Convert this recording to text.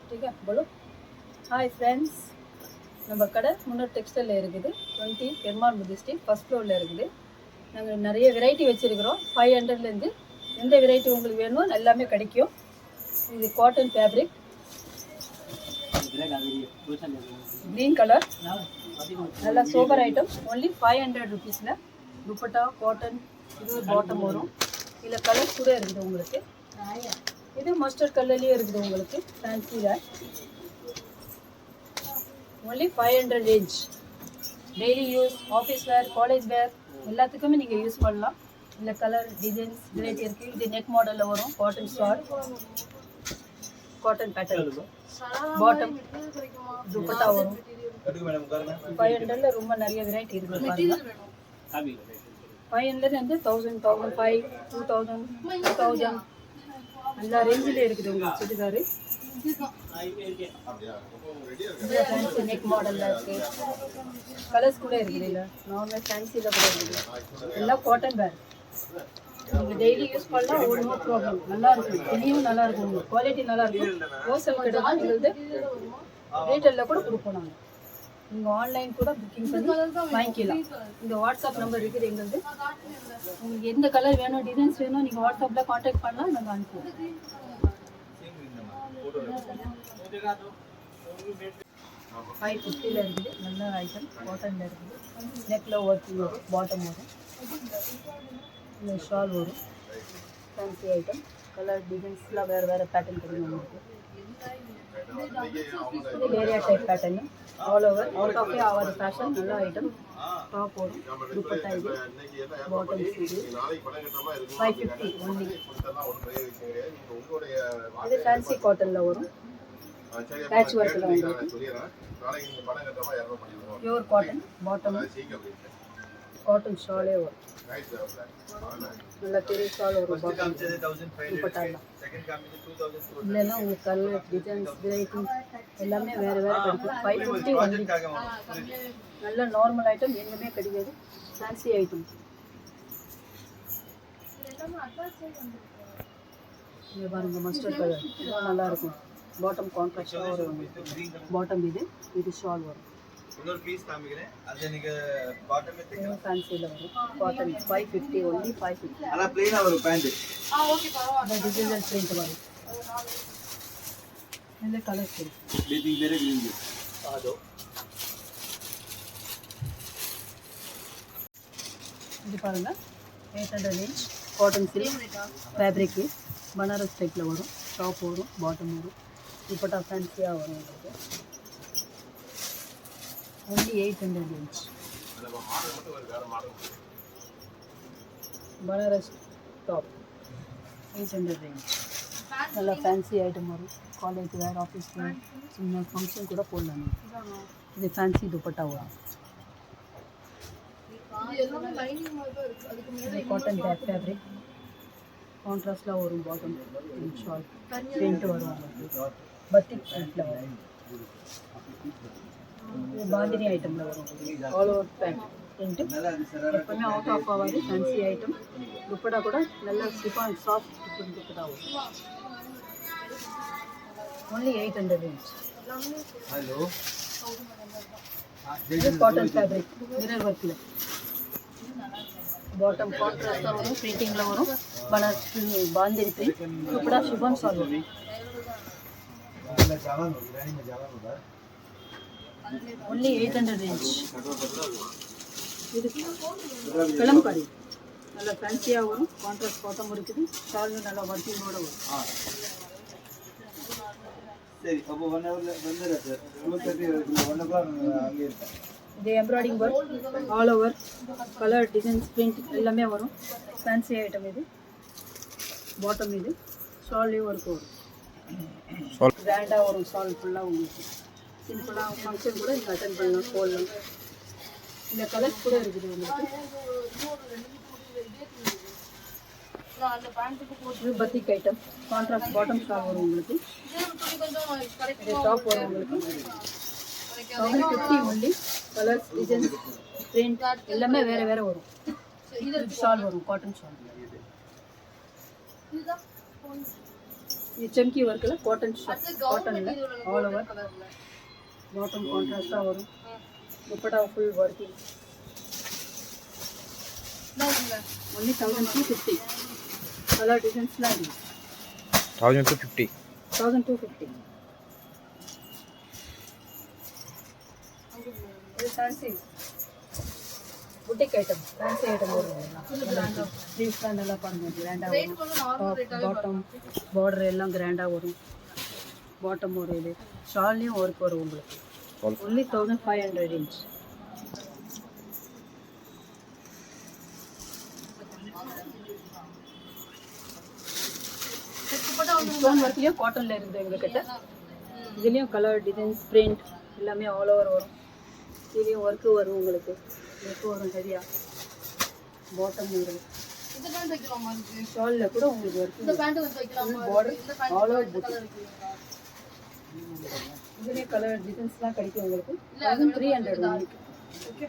ठीक है बोलो हाय फ्रेंड्स நம்ம கடை முன்னூர் டெக்ஸ்டைலில் இருக்குது 20 பெருமாள் முதிஸ்டி ஃபர்ஸ்ட் ஃப்ளோரில் இருக்குது. நாங்கள் நிறைய வெரைட்டி வச்சுருக்கிறோம். 500லேருந்து எந்த வெரைட்டி உங்களுக்கு வேணுமோ எல்லாமே கிடைக்கும். இது காட்டன் ஃபேப்ரிக் க்ரீன் கலர் நல்லா சூப்பர் ஐட்டம். ஒன்லி 500 ருபீஸில் துப்பட்டா காட்டன். இது ஒரு பாட்டம் வரும். இதில் கலர்ஸ் கூட இருக்குது உங்களுக்கு. இது மஸ்டர்ட் கலர்லேயே இருக்குது உங்களுக்கு ஃபேன்சியில். only 500 range. Daily use, office wear, college wear எல்லாத்துக்குமே நீங்கள் யூஸ் பண்ணலாம். இல்லை கலர் டிசைன்ஸ் வெரைட்டி இருக்குது. இது நெக் மாடலில் வரும். Cotton star cotton pattern bottom dupatta வரும். 500ல் ரொம்ப நிறைய வெரைட்டி இருக்குது பாருங்கள். 500லேருந்து 1000, 1500, 2000, 2000 எல்லா ரேஞ்சிலே இருக்குது உங்களுக்கு சுடிதாரு. நெக் மாடலில் இருக்குது. கலர்ஸ் கூட இருக்குது. இல்லை நார்மல் ஃபேன்சியில் கூட இருக்குது. எல்லாம் காட்டன் பேர். நீங்கள் டெய்லி யூஸ் பண்ணலாம். ஒரு நோ ப்ராப்ளம். நல்லா இருக்கும். துணியும் நல்லா இருக்கும். உங்களுக்கு குவாலிட்டி நல்லா இருக்கும். ஹோல்சேல் கடை தான். எங்களுக்கு ரீட்டெயிலில் கூட கொடுப்போம் நாங்கள். நீங்கள் ஆன்லைன் கூட புக்கிங் பண்ணி வாங்கிக்கலாம். இந்த வாட்ஸ்அப் நம்பர் இருக்குது எங்களுக்கு. உங்களுக்கு எந்த கலர் வேணும் டிசைன்ஸ் வேணும் நீங்கள் வாட்ஸ்அப்பில் கான்டாக்ட் பண்ணலாம். நாங்கள் அனுப்புவோம். 550ல் இருக்குது. நல்ல ஐட்டம் காட்டனில் இருக்குது. நெக்கில் ஒர்க்கிங் வரும். பாட்டம் வரும். இந்த ஷால் வரும். Fancy item. கலர் டிசைன்ஸ்லாம் வேறு பேட்டர்ன் கிடைக்கும் உங்களுக்கு. இது ஏரியா டைப் பேட்டர்னு. ஆல் ஓவர் அவுட் ஆஃப் ஆவாத ஃபேஷன். நல்ல ஐட்டம். டாப் வரும். துப்பட்டா இது பாட்டம்ஸ் இது 550 ஒன்லி. இது ஃபேன்சி காட்டனில் வரும். பேட்ச் ஒர்க்கில் வந்துருக்கு. Pure cotton bottom. Cotton chalet வரும். நல்ல பெரிய ஷால் வரும். பாட்டம் துப்பட்டாலாம் இல்லைன்னா உங்களுக்கு கலர் டிசைன்ஸ் வெரைட்டி எல்லாமே வேறு வேறு கிடைக்கும். 550 ஒன்லி. நல்ல நார்மல் ஐட்டம் எங்கேயுமே கிடைக்காது. Fancy item. இங்கே பாருங்கள் மஸ்டர்ட் கலர். இதுவும் நல்லாயிருக்கும். பாட்டம் கான்ட்ராஸ்டாக வரும். பாட்டம் இது ஷால் வரும். ஃபேன்சியில் வரும். Cotton 550 only. 550 டிஜிட்டல் பிரிண்ட் வரும். இந்த கலர்ஸ் இருக்குது. இது பாருங்கள் 800 range cotton silk fabric Banaras டைப்பில் வரும். டாப் வரும். பாட்டம் வரும். துப்பட்டா ஃபேன்சியாக வரும் உங்களுக்கு. Only 800 range. Banaras top 800 range. நல்லா ஃபேன்சி ஐட்டம் வரும். காலேஜ் வேர், ஆஃபீஸ் வேர், சின்ன ஃபங்க்ஷன் கூட போடலாம். இது ஃபேன்சி துப்பட்டா வரும். இது காட்டன் பேக் ஃபேப்ரிக் கான்ட்ராஸ்டில் வரும். பாட்டம் ஷால் பிரிண்ட் வரும் உங்களுக்கு. பத்திக் பிரிண்டில் வரும். இது பாந்தினி ஐட்டமில் வரும். ஆல் ஓவர் பேண்ட் பிரிண்ட்டு எப்பவுமே அவுட் ஆஃப் ஆகாது. Fancy item. துப்பட்டா கூட நல்லா சிஃபான் சாஃப்ட் துப்பட்டா வரும். Only 800 range. இது காட்டன் ஃபேப்ரிக் மிரர் ஒர்க்கில். பாட்டம் கான்ட்ராஸ்டாக வரும். பிரிண்டிங்கில் வரும். Bandhani print. Dupatta chiffon shawl வரும். Only 800 range. இது கிளம்பாடி நல்லா ஃபேன்சியாக வரும். கான்ட்ராஸ்ட் பாட்டம் இருக்குது. ஷாலும் நல்லா ஒர்க்கிங்கோட வரும். இது embroidering work all over colour designs print எல்லாமே வரும். ஃபேன்சி ஐட்டம் இது. பாட்டம் இது ஷால்லேயும் ஒர்க் வரும். கிராண்டாக வரும். ஷால் ஃபுல்லாக உங்களுக்கு சிம்பிளாக ஃபங்க்ஷன் கூட நீங்கள் அட்டன் பண்ணலாம். போடலாம். இந்த கலர்ஸ் கூட இருக்குது உங்களுக்கு. இது பத்திக் ஐட்டம். கான்ட்ராஸ்ட் பாட்டம் ஷால் வரும் உங்களுக்கு. இது டாப் வரும் உங்களுக்கு. 750 ஒன்லி. கலர்ஸ் டிசைன்ஸ் பிரிண்ட் எல்லாமே வேறு வேறு வரும். இது ஷால் வரும். Cotton shawl. இது செம்கி ஒர்க்கில் காட்டனில் ஆல் ஓவர் பாட்டம் கான்ட்ராஸ்டாக வரும். Dupatta full working. Only 1250. Colour டிசைன்ஸ்லாம் இருக்குது. 1250. 1250. இது fancy boutique item, fancy item வரும். ஸ்லீவ்ஸ்லாம் நல்லா பாருங்க, கிராண்டாக வரும். பாட்டம் பார்டர் எல்லாம் கிராண்டாக வரும். பாட்டம் ஒரு இது ஷால்லையும் ஒர்க் வரும் உங்களுக்கு. Only 1500 inch. ஸ்டோன் ஒர்க்லேயும் காட்டனில் இருக்குது எங்ககிட்ட. இதுலேயும் கலர் டிசைன்ஸ் பிரிண்ட் எல்லாமே ஆல் ஓவர் வரும். இதுலேயும் ஒர்க்கு வரும் உங்களுக்கு. ஒர்க்கு வரும் சரியா. பாட்டம் வரும். ஷாலில் கூட உங்களுக்கு work. Border all over boutique. இதுலேயும் கலர் டிசைன்ஸ்லாம் கிடைக்கும் உங்களுக்கு. 1300 உங்களுக்கு. ஓகே.